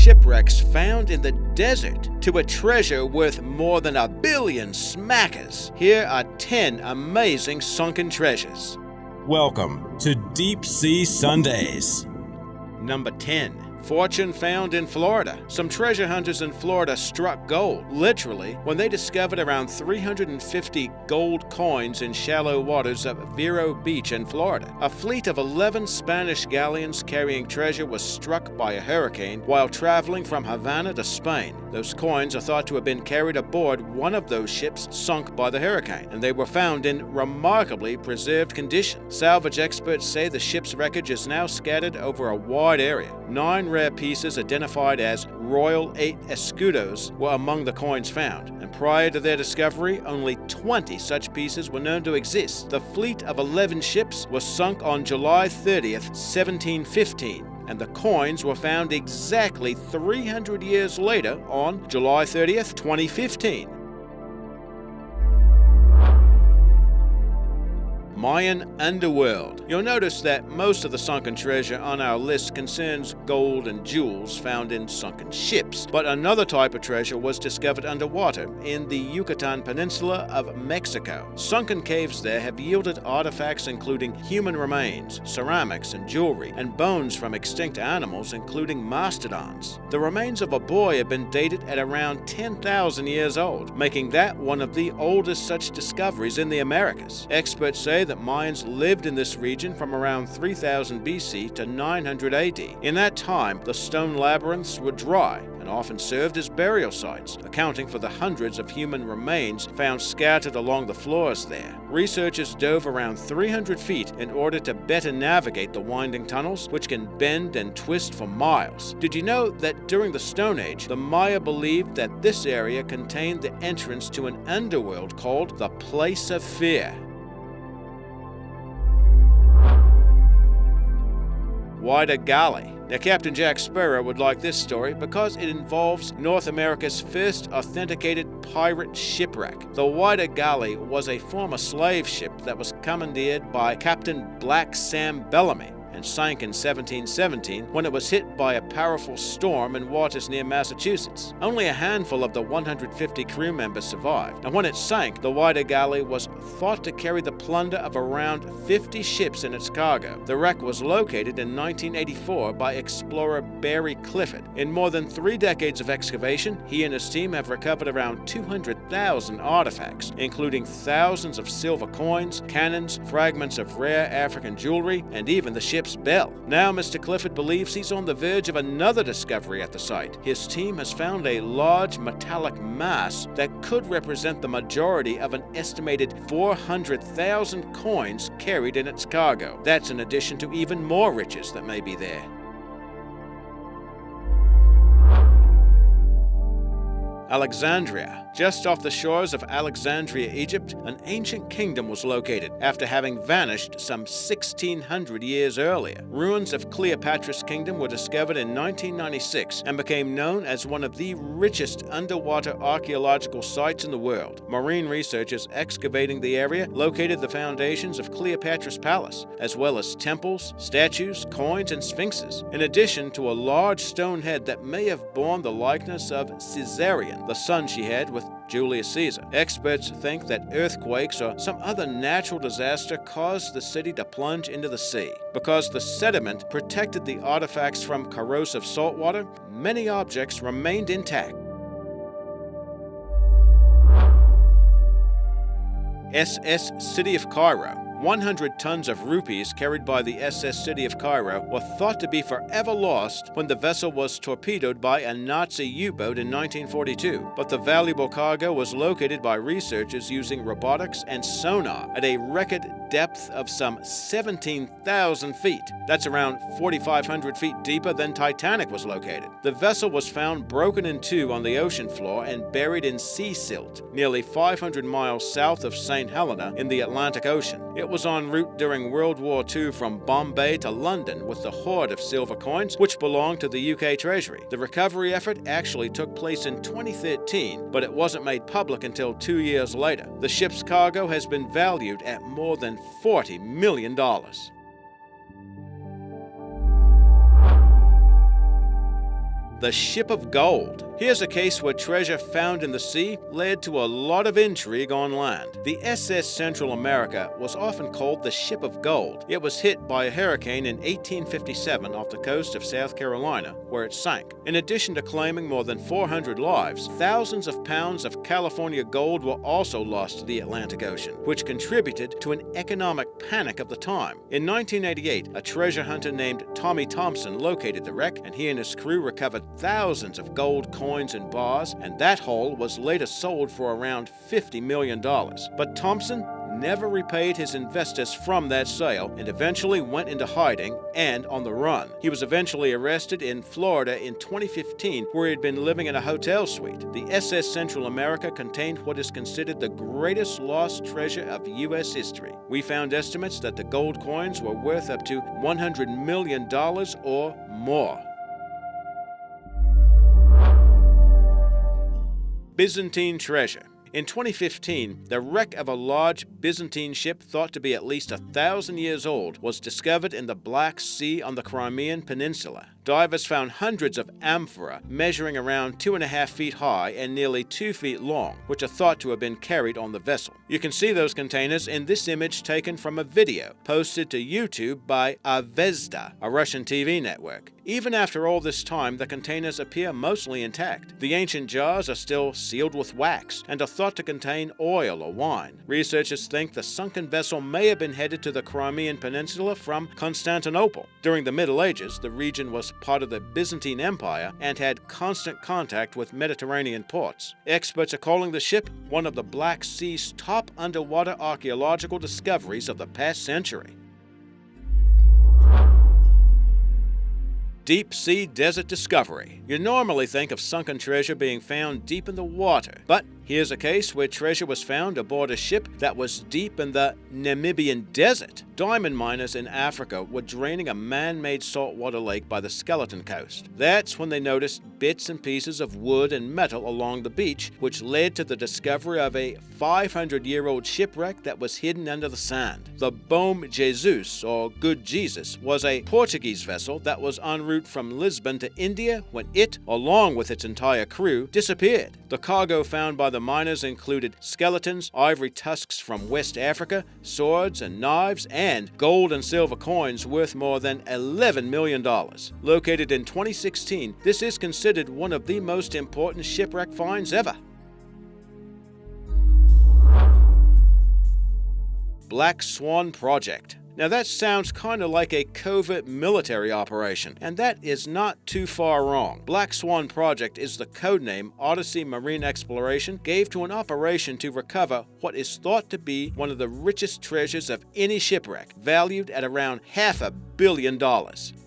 shipwrecks found in the desert to a treasure worth more than $1 billion smackers. Here are 10 amazing sunken treasures. Welcome to Deep Sea Sundays. Number 10. Fortune found in Florida. Some treasure hunters in Florida struck gold, literally, when they discovered around 350 gold coins in shallow waters of Vero Beach in Florida. A fleet of 11 Spanish galleons carrying treasure was struck by a hurricane while traveling from Havana to Spain. Those coins are thought to have been carried aboard one of those ships sunk by the hurricane, and they were found in remarkably preserved condition. Salvage experts say the ship's wreckage is now scattered over a wide area. 9 rare pieces identified as Royal 8 escudos were among the coins found, and prior to their discovery, only 20 such pieces were known to exist. The fleet of 11 ships was sunk on July 30th, 1715. And the coins were found exactly 300 years later on July 30th, 2015. Mayan underworld. You'll notice that most of the sunken treasure on our list concerns gold and jewels found in sunken ships, but another type of treasure was discovered underwater in the Yucatan Peninsula of Mexico. Sunken caves there have yielded artifacts including human remains, ceramics and jewelry, and bones from extinct animals including mastodons. The remains of a boy have been dated at around 10,000 years old, making that one of the oldest such discoveries in the Americas. Experts say that Mayans lived in this region from around 3000 BC to 900 AD. In that time, the stone labyrinths were dry and often served as burial sites, accounting for the hundreds of human remains found scattered along the floors there. Researchers dove around 300 feet in order to better navigate the winding tunnels, which can bend and twist for miles. Did you know that during the Stone Age, the Maya believed that this area contained the entrance to an underworld called the Place of Fear? Whydah Gally. Now, Captain Jack Sparrow would like this story because it involves North America's first authenticated pirate shipwreck. The Whydah Gally was a former slave ship that was commandeered by Captain Black Sam Bellamy and sank in 1717 when it was hit by a powerful storm in waters near Massachusetts. Only a handful of the 150 crew members survived, and when it sank, the Whydah Gally was thought to carry the plunder of around 50 ships in its cargo. The wreck was located in 1984 by explorer Barry Clifford. In more than 3 decades of excavation, he and his team have recovered around 200,000 artifacts, including thousands of silver coins, cannons, fragments of rare African jewelry, and even the ship's bell. Now Mr. Clifford believes he's on the verge of another discovery at the site. His team has found a large metallic mass that could represent the majority of an estimated 400,000 coins carried in its cargo. That's in addition to even more riches that may be there. Alexandria. Just off the shores of Alexandria, Egypt, an ancient kingdom was located after having vanished some 1600 years earlier. Ruins of Cleopatra's kingdom were discovered in 1996 and became known as one of the richest underwater archaeological sites in the world. Marine researchers excavating the area located the foundations of Cleopatra's palace, as well as temples, statues, coins, and sphinxes, in addition to a large stone head that may have borne the likeness of Caesarion, the son she had with Julius Caesar. Experts think that earthquakes or some other natural disaster caused the city to plunge into the sea. Because the sediment protected the artifacts from corrosive saltwater, many objects remained intact. SS City of Cairo. 100 tons of rupees carried by the SS City of Cairo were thought to be forever lost when the vessel was torpedoed by a Nazi U-boat in 1942. But the valuable cargo was located by researchers using robotics and sonar at a record depth of some 17,000 feet. That's around 4,500 feet deeper than Titanic was located. The vessel was found broken in two on the ocean floor and buried in sea silt, nearly 500 miles south of St. Helena in the Atlantic Ocean. It was en route during World War II from Bombay to London with the hoard of silver coins which belonged to the UK Treasury. The recovery effort actually took place in 2013, but it wasn't made public until 2 years later. The ship's cargo has been valued at more than $40 million. the Ship of Gold. Here's a case where treasure found in the sea led to a lot of intrigue on land. The SS Central America was often called the Ship of Gold. It was hit by a hurricane in 1857 off the coast of South Carolina, where it sank. In addition to claiming more than 400 lives, thousands of pounds of California gold were also lost to the Atlantic Ocean, which contributed to an economic panic of the time. In 1988, a treasure hunter named Tommy Thompson located the wreck, and he and his crew recovered thousands of gold coins and bars, and that haul was later sold for around $50 million. But Thompson never repaid his investors from that sale and eventually went into hiding and on the run. He was eventually arrested in Florida in 2015, where he had been living in a hotel suite. The SS Central America contained what is considered the greatest lost treasure of U.S. history. We found estimates that the gold coins were worth up to $100 million or more. Byzantine Treasure. In 2015, the wreck of a large Byzantine ship thought to be at least 1,000 years old was discovered in the Black Sea on the Crimean Peninsula. Divers found hundreds of amphora measuring around 2.5 feet high and nearly 2 feet long, which are thought to have been carried on the vessel. You can see those containers in this image taken from a video posted to YouTube by ah-VEZ-dah, a Russian TV network. Even after all this time, the containers appear mostly intact. The ancient jars are still sealed with wax and are thought to contain oil or wine. Researchers think the sunken vessel may have been headed to the Crimean Peninsula from Constantinople. During the Middle Ages, the region was part of the Byzantine Empire and had constant contact with Mediterranean ports. Experts are calling the ship one of the Black Sea's top underwater archaeological discoveries of the past century. Deep sea desert discovery. You normally think of sunken treasure being found deep in the water, but here's a case where treasure was found aboard a ship that was deep in the Namibian desert. Diamond miners in Africa were draining a man-made saltwater lake by the Skeleton Coast. That's when they noticed bits and pieces of wood and metal along the beach, which led to the discovery of a 500-year-old shipwreck that was hidden under the sand. The Bom Jesus, or Good Jesus, was a Portuguese vessel that was en route from Lisbon to India when it, along with its entire crew, disappeared. The cargo found by the miners included skeletons, ivory tusks from West Africa, swords and knives, and gold and silver coins worth more than $11 million. Located in 2016, this is considered one of the most important shipwreck finds ever. Black Swan Project. Now that sounds kind of like a covert military operation, and that is not too far wrong. Black Swan Project is the codename Odyssey Marine Exploration gave to an operation to recover what is thought to be one of the richest treasures of any shipwreck, valued at around $500 million.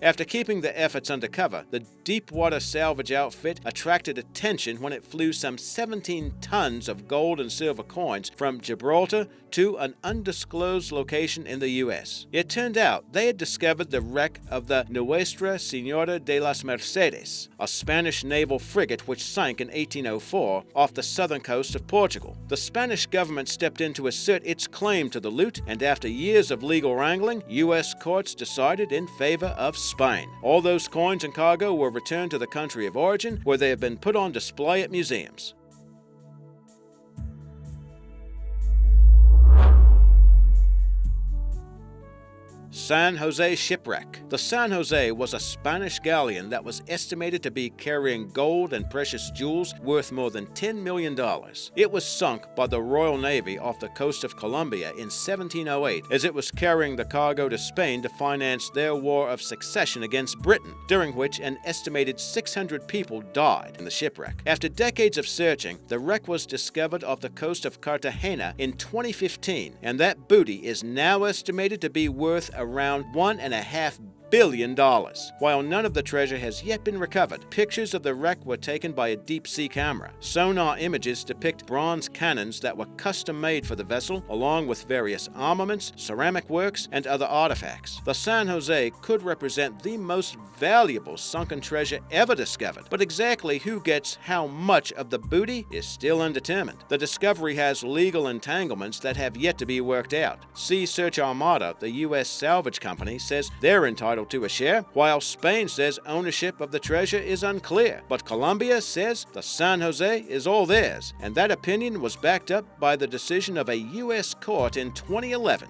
After keeping the efforts undercover, the deepwater salvage outfit attracted attention when it flew some 17 tons of gold and silver coins from Gibraltar to an undisclosed location in the U.S. It turned out they had discovered the wreck of the Nuestra Señora de las Mercedes, a Spanish naval frigate which sank in 1804 off the southern coast of Portugal. The Spanish government stepped in to assert its claim to the loot, and after years of legal wrangling, U.S. courts decided in favor of Spain. All those coins and cargo were returned to the country of origin, where they have been put on display at museums. San Jose Shipwreck. The San Jose was a Spanish galleon that was estimated to be carrying gold and precious jewels worth more than $10 million. It was sunk by the Royal Navy off the coast of Colombia in 1708 as it was carrying the cargo to Spain to finance their war of succession against Britain, during which an estimated 600 people died in the shipwreck. After decades of searching, the wreck was discovered off the coast of Cartagena in 2015, and that booty is now estimated to be worth around $1.5 billion. While none of the treasure has yet been recovered, pictures of the wreck were taken by a deep-sea camera. Sonar images depict bronze cannons that were custom-made for the vessel, along with various armaments, ceramic works, and other artifacts. The San Jose could represent the most valuable sunken treasure ever discovered, but exactly who gets how much of the booty is still undetermined. The discovery has legal entanglements that have yet to be worked out. Sea Search Armada, the U.S. salvage company, says they're entitled entitled to a share, while Spain says ownership of the treasure is unclear. But Colombia says the San Jose is all theirs, and that opinion was backed up by the decision of a U.S. court in 2011.